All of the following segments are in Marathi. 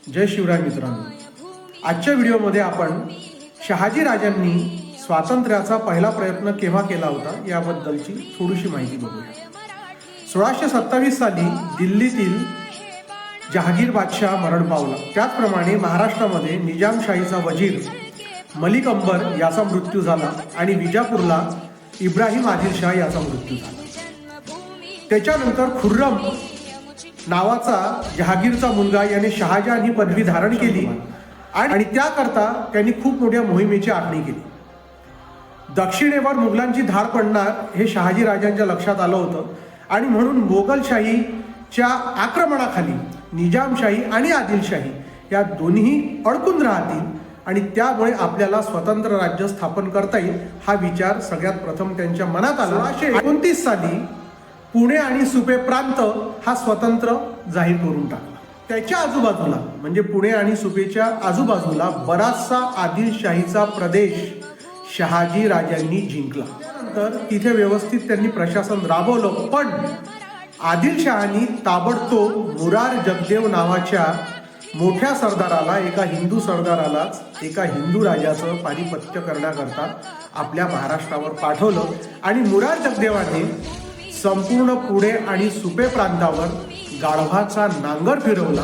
जय शिवराय मित्रांनो, आजच्या व्हिडिओमध्ये आपण शहाजी राजांनी स्वातंत्र्याचा पहिला प्रयत्न केव्हा केला होता याबद्दलची थोडीशी माहिती बघूया। 1627 साली दिल्लीतील जहागीर बादशाह मरण पावला। त्याचप्रमाणे महाराष्ट्रामध्ये निजामशाहीचा वजीर मलिक अंबर याचा मृत्यू झाला आणि विजापूरला इब्राहिम आदिलशाह याचा मृत्यू झाला। त्याच्यानंतर खुर्रम नावाचा जहागीरचा मुलगा याने शहाजहान ही पदवी धारण केली आणि त्याकरता त्यांनी खूप मोठ्या मोहिमेची आखणी केली। दक्षिणेवर मुघलांची धार पडणार हे शहाजी राजांच्या लक्षात आलं होतं आणि म्हणून मोगलशाहीच्या आक्रमणाखाली निजामशाही आणि आदिलशाही या दोन्ही अडकून राहतील आणि त्यामुळे आपल्याला स्वतंत्र राज्य स्थापन करता येईल हा विचार सगळ्यात प्रथम त्यांच्या मनात आला। 1629 साली पुणे आणि सुपे प्रांत हा स्वतंत्र जाहीर करून टाकला। त्याच्या आजूबाजूला म्हणजे पुणे आणि सुपेच्या आजूबाजूला बराचसा आदिलशाहीचा प्रदेश शहाजी राजांनी जिंकला। त्यानंतर तिथे व्यवस्थित त्यांनी प्रशासन राबवलं, पण आदिलशहानी ताबडतोब मुरार जगदेव नावाच्या मोठ्या सरदाराला, एका हिंदू सरदारालाच एका हिंदू राजाचं पानिपत्य करण्याकरता आपल्या महाराष्ट्रावर पाठवलं आणि मुरार जगदेवाने संपूर्ण पुणे आणि सुपे प्रांतावर गाढवाचा नांगर फिरवला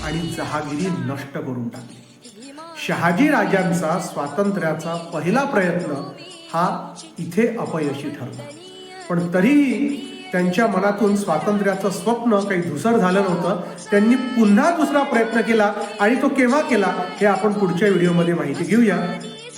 आणि जहागिरी नष्ट करून टाकली। शहाजी राजांचा स्वातंत्र्याचा पहिला प्रयत्न हा इथे अपयशी ठरला, पण तरीही त्यांच्या मनातून स्वातंत्र्याचं स्वप्न काही धुसर झालं नव्हतं। त्यांनी पुन्हा दुसरा प्रयत्न केला आणि तो केव्हा केला हे आपण पुढच्या व्हिडिओमध्ये माहिती घेऊया।